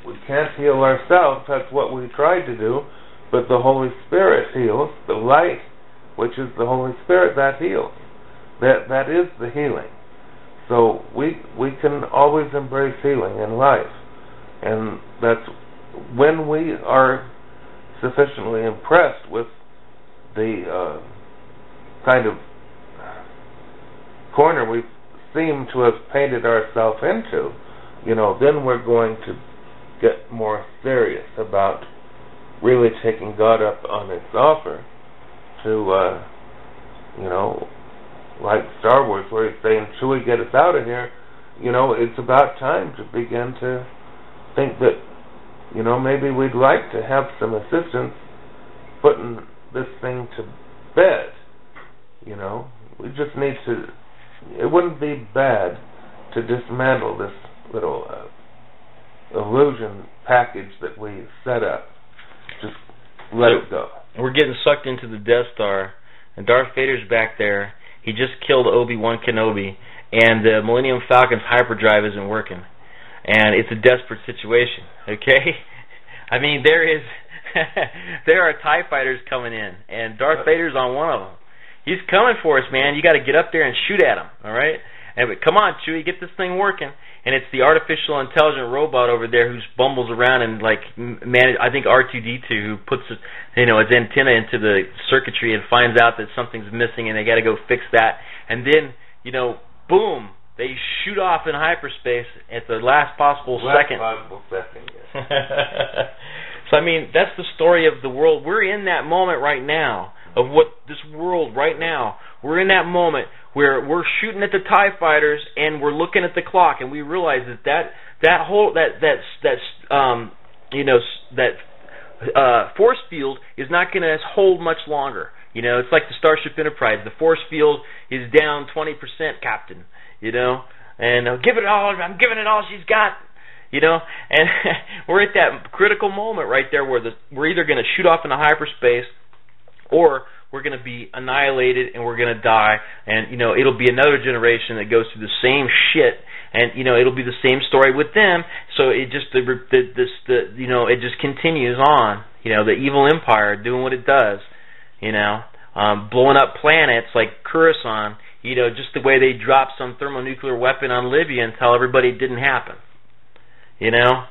We can't heal ourselves. That's what we try to do. But the Holy Spirit heals. The light, which is the Holy Spirit, that heals. That is the healing. So we can always embrace healing in life. And that's when we are sufficiently impressed with the kind of corner we seem to have painted ourselves into, then we're going to get more serious about really taking God up on its offer to, like Star Wars, where he's saying, Chewie, get us out of here. It's about time to begin to think that, maybe we'd like to have some assistance putting this thing to bed. We just need to, it wouldn't be bad to dismantle this little illusion package that we set up. Just let it go. We're getting sucked into the Death Star, and Darth Vader's back there. He just killed Obi-Wan Kenobi, and the Millennium Falcon's hyperdrive isn't working. And it's a desperate situation, okay? I mean, there are TIE fighters coming in, and Darth Vader's on one of them. He's coming for us, man. You got to get up there and shoot at him, all right? But come on, Chewie, get this thing working. And it's the artificial intelligent robot over there who bumbles around and I think R2-D2, who puts its antenna into the circuitry and finds out that something's missing and they got to go fix that. And then boom, they shoot off in hyperspace at the last possible second. Yes. So I mean, that's the story of the world. We're in that moment right now of what this world right now. We're in that moment where we're shooting at the TIE fighters and we're looking at the clock and we realize that force field is not going to hold much longer. It's like the Starship Enterprise. The force field is down 20%, Captain. And I'm giving it all she's got. And we're at that critical moment right there where we're either going to shoot off into hyperspace or we're going to be annihilated and we're going to die, and it'll be another generation that goes through the same shit, and it'll be the same story with them. So it just it just continues on. The evil empire doing what it does. Blowing up planets like Coruscant. Just the way they dropped some thermonuclear weapon on Libya and tell everybody it didn't happen.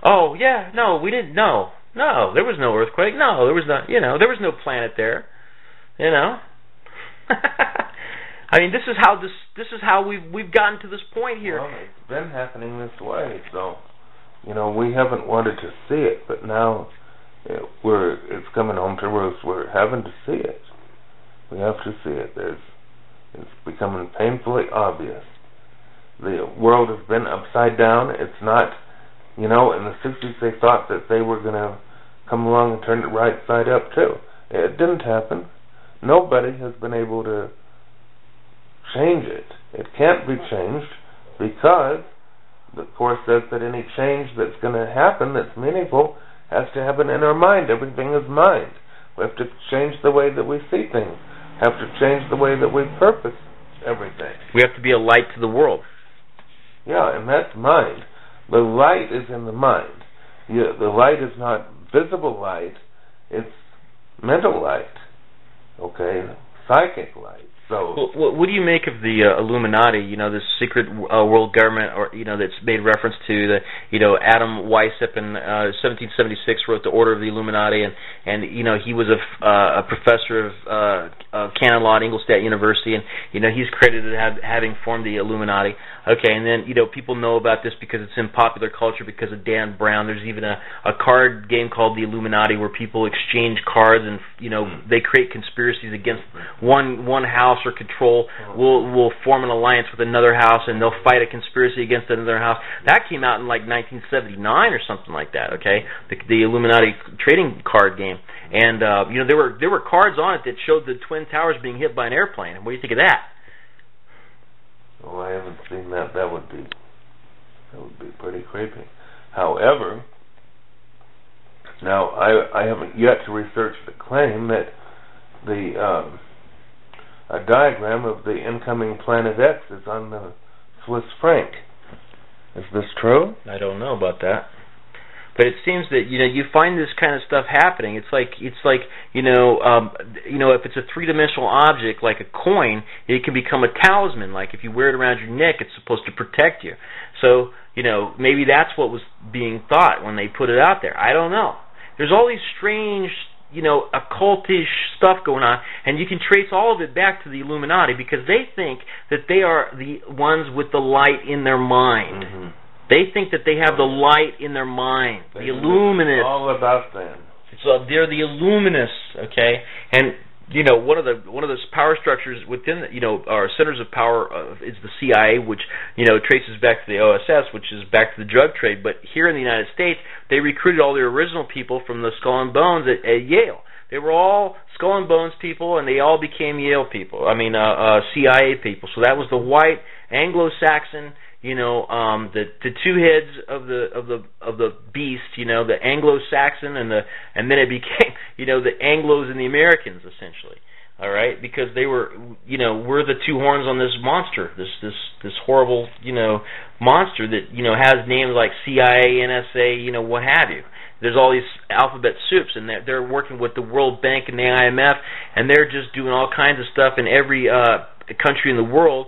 Oh yeah, no, we didn't. No, there was no earthquake. No, there was not. There was no planet there. I mean, this is how we've gotten to this point here. Well, it's been happening this way, so we haven't wanted to see it, but now it's coming home to roost. We're having to see it. We have to see it. It's becoming painfully obvious. The world has been upside down. It's not, in the 60s they thought that they were going to come along and turn it right side up too. It didn't happen. Nobody has been able to change it. It can't be changed because the Course says that any change that's going to happen that's meaningful has to happen in our mind. Everything is mind. We have to change the way that we see things. Have to change the way that we purpose everything. We have to be a light to the world. Yeah, and that's mind. The light is in the mind. The light is not visible light. It's mental light. Okay? Psychic light. So, what do you make of the Illuminati? This secret world government, or that's made reference to the Adam Weishaupt in 1776 wrote the Order of the Illuminati, and he was a professor of canon law at Ingolstadt University, and he's credited having formed the Illuminati. Okay, and then people know about this because it's in popular culture because of Dan Brown. There's even a card game called the Illuminati where people exchange cards, and they create conspiracies against one house or control will form an alliance with another house, and they'll fight a conspiracy against another house. That came out in like 1979 or something like that. Okay, the Illuminati trading card game, and there were cards on it that showed the Twin Towers being hit by an airplane. What do you think of that? Oh, I haven't seen that. That would be pretty creepy. However, now I haven't yet to research the claim that a diagram of the incoming Planet X is on the Swiss franc. Is this true? I don't know about that. But it seems that you find this kind of stuff happening. It's like if it's a three-dimensional object like a coin, it can become a talisman. Like if you wear it around your neck, it's supposed to protect you. So maybe that's what was being thought when they put it out there. I don't know. There's all these strange occultish stuff going on, and you can trace all of it back to the Illuminati because they think that they are the ones with the light in their mind. Mm-hmm. They think that they have the light in their mind. The Illuminists. It's all about them. They're the Illuminists, okay? And one of the power structures within our centers of power is the CIA, which traces back to the OSS, which is back to the drug trade. But here in the United States, they recruited all the original people from the Skull and Bones at Yale. They were all Skull and Bones people, and they all became Yale people. CIA people. So that was the white Anglo-Saxon. The two heads of the beast, the Anglo-Saxon and then it became, the Anglos and the Americans essentially. All right, because they were, we're the two horns on this monster, this horrible, monster that has names like CIA, NSA, what have you. There's all these alphabet soups, and they're working with the World Bank and the IMF, and they're just doing all kinds of stuff in every country in the world,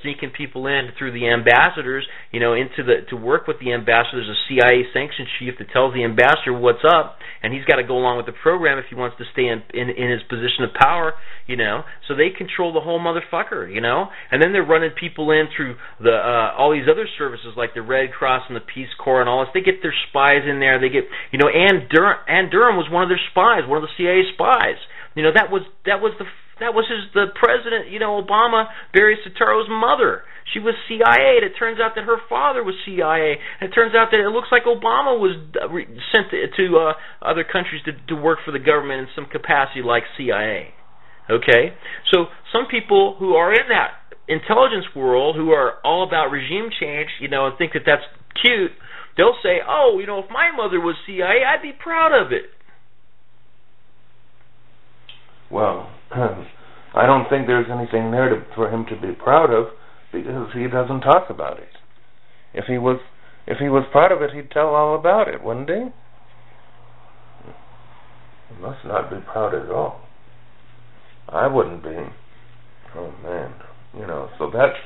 sneaking people in through the ambassadors, to work with the ambassador. There's a CIA sanction chief that tells the ambassador what's up, and he's got to go along with the program if he wants to stay in his position of power, So they control the whole motherfucker, And then they're running people in through the all these other services like the Red Cross and the Peace Corps and all this. They get their spies in there. They get, Ann Durham was one of their spies, one of the CIA spies. That was the president, Obama, Barry Soetoro's mother. She was CIA. It turns out that her father was CIA. And it turns out that it looks like Obama was sent to other countries to work for the government in some capacity like CIA. Okay? So some people who are in that intelligence world, who are all about regime change, and think that that's cute, they'll say, oh, if my mother was CIA, I'd be proud of it. Well, I don't think there's anything there for him to be proud of because he doesn't talk about it. If he was proud of it, he'd tell all about it, wouldn't he? He must not be proud at all. I wouldn't be. Oh man, so that's.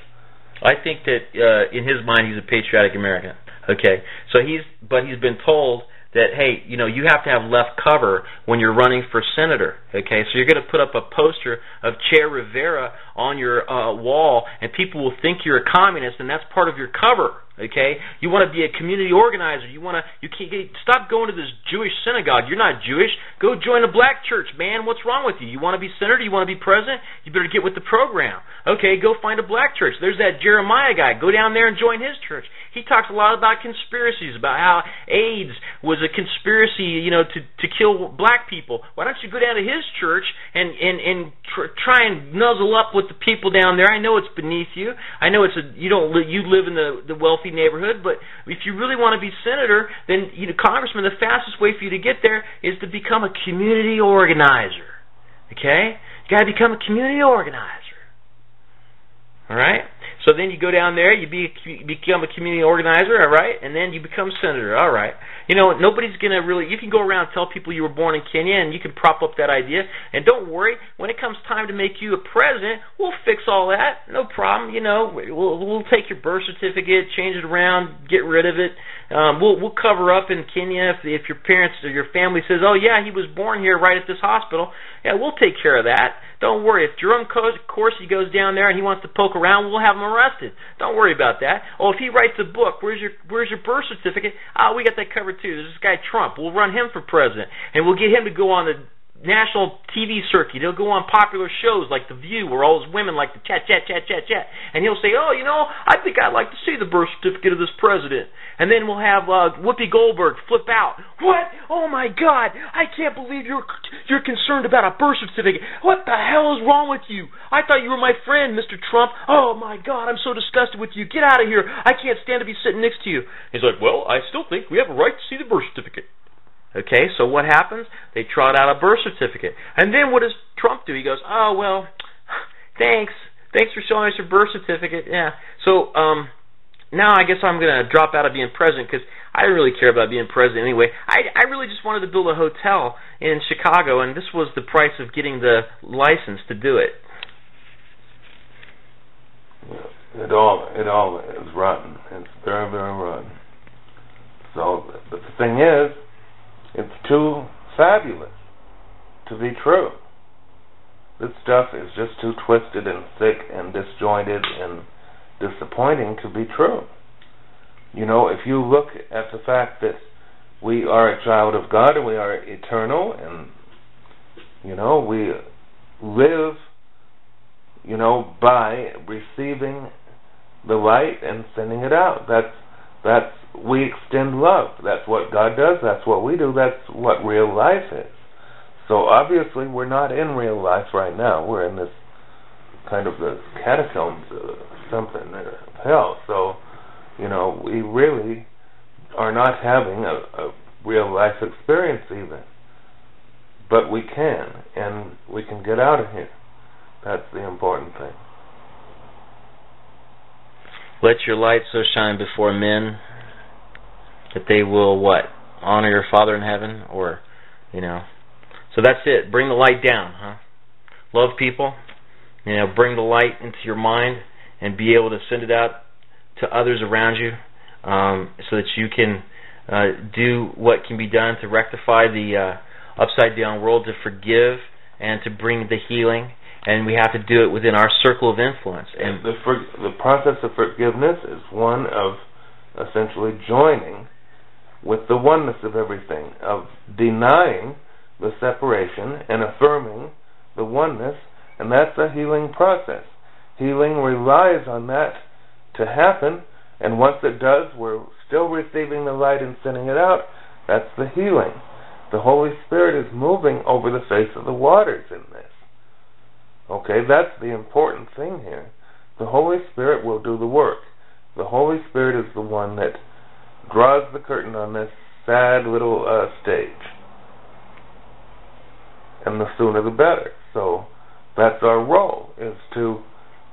I think that in his mind, he's a patriotic American. Okay, so he's been told that, hey, you have to have left cover when you're running for senator, okay? So you're going to put up a poster of Che Rivera on your wall, and people will think you're a communist, and that's part of your cover, okay? You want to be a community organizer. You can't stop going to this Jewish synagogue. You're not Jewish. Go join a black church, man. What's wrong with you? You want to be senator? You want to be president? You better get with the program. Okay, go find a black church. There's that Jeremiah guy. Go down there and join his church. He talks a lot about conspiracies, about how AIDS was a conspiracy, to kill black people. Why don't you go down to his church and try and nuzzle up with the people down there? I know it's beneath you. I know you live in the wealthy neighborhood, but if you really want to be senator, then congressman, the fastest way for you to get there is to become a community organizer. Okay? You got to become a community organizer. All right? So then you go down there, you become a community organizer, all right, and then you become senator, all right. Nobody's going to really, you can go around and tell people you were born in Kenya, and you can prop up that idea, and don't worry, when it comes time to make you a president, we'll fix all that, no problem, we'll take your birth certificate, change it around, get rid of it, we'll cover up in Kenya if your parents or your family says, oh yeah, he was born here right at this hospital, yeah, we'll take care of that. Don't worry. If Jerome Corsi goes down there and he wants to poke around, we'll have him arrested. Don't worry about that. Oh, if he writes a book, where's your birth certificate? We got that covered too. There's this guy Trump. We'll run him for president, and we'll get him to go on the national TV circuit. He'll go on popular shows like The View, where all those women like to chat, and he'll say, oh, I think I'd like to see the birth certificate of this president. And then we'll have Whoopi Goldberg flip out. What? Oh my God! I can't believe you're concerned about a birth certificate. What the hell is wrong with you? I thought you were my friend, Mr. Trump. Oh my God! I'm so disgusted with you. Get out of here! I can't stand to be sitting next to you. He's like, well, I still think we have a right to see the birth certificate. Okay, so what happens? They trot out a birth certificate. And then what does Trump do? He goes, oh, well, thanks. Thanks for showing us your birth certificate. Yeah. So, now I guess I'm going to drop out of being president because I didn't really care about being president anyway. I really just wanted to build a hotel in Chicago, and this was the price of getting the license to do it. It all is rotten. It's very, very rotten. So, but the thing is, it's too fabulous to be true. This stuff is just too twisted and thick and disjointed and disappointing to be true. You know, if you look at the fact that we are a child of God and we are eternal and, you know, we live, you know, by receiving the light and sending it out. That's we extend love. That's what God does. That's what we do. That's what real life is. So obviously we're not in real life right now. We're in this kind of the catacombs of something, hell. So, you know, we really are not having a real life experience even. But we can, and we can get out of here. That's the important thing. Let your light so shine before men that they will, what? Honor your Father in heaven? Or, you know. So that's it. Bring the light down, huh? Love people. You know, bring the light into your mind and be able to send it out to others around you so that you can do what can be done to rectify the upside down world, to forgive and to bring the healing. And we have to do it within our circle of influence. And the process of forgiveness is one of essentially joining with the oneness of everything, of denying the separation and affirming the oneness, and that's a healing process. Healing relies on that to happen, and once it does, we're still receiving the light and sending it out. That's the healing. The Holy Spirit is moving over the face of the waters in this. Okay, that's the important thing here. The Holy Spirit will do the work. The Holy Spirit is the one that draws the curtain on this sad little stage. And the sooner the better. So that's our role, is to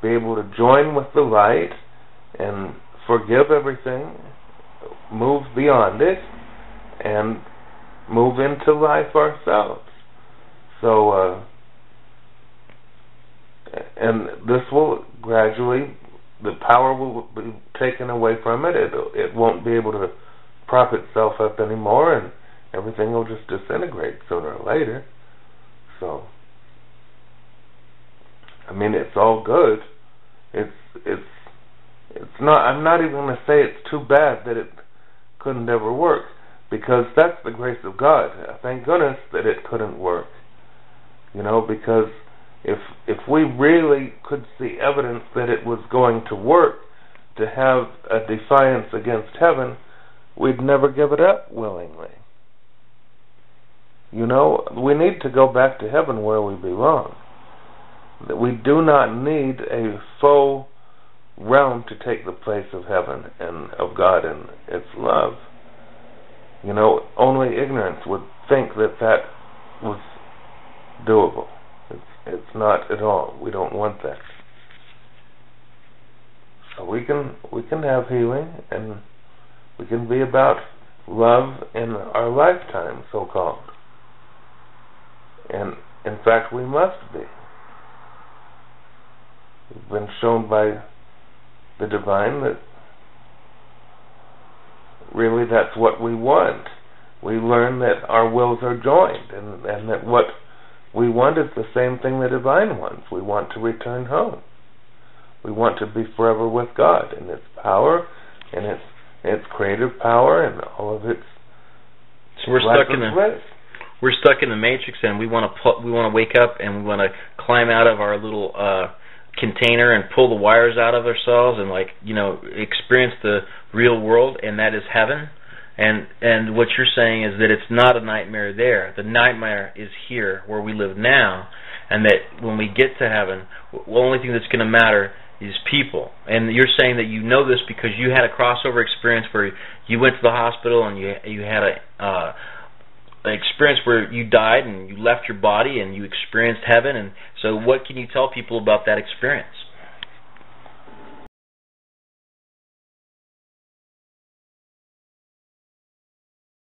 be able to join with the light and forgive everything, move beyond it, and move into life ourselves. So, and this will gradually, the power will be taken away from it. It won't be able to prop itself up anymore, and everything will just disintegrate sooner or later. So, I mean, it's all good. It's not. I'm not even going to say it's too bad that it couldn't ever work, because that's the grace of God. Thank goodness that it couldn't work. You know, because if we really could see evidence that it was going to work, to have a defiance against heaven, we'd never give it up willingly. You know, we need to go back to heaven where we belong. That we do not need a faux realm to take the place of heaven and of God and its love. You know, only ignorance would think that that was doable. It's not at all. We don't want that. So we can have healing, and we can be about love in our lifetime, so-called. And in fact, we must be. We've been shown by the divine that really that's what we want. We learn that our wills are joined, and that what we want is the same thing the divine wants. We want to return home. We want to be forever with God in its power, and its creative power, and all of its. So we're stuck in the matrix, and we want to wake up, and we want to climb out of our little container and pull the wires out of ourselves, and experience the real world, and that is heaven. And what you're saying is that it's not a nightmare there. The nightmare is here, where we live now, and that when we get to heaven, the only thing that's going to matter is people. And you're saying that you know this because you had a crossover experience where you went to the hospital and you had an experience where you died and you left your body and you experienced heaven. And so what can you tell people about that experience?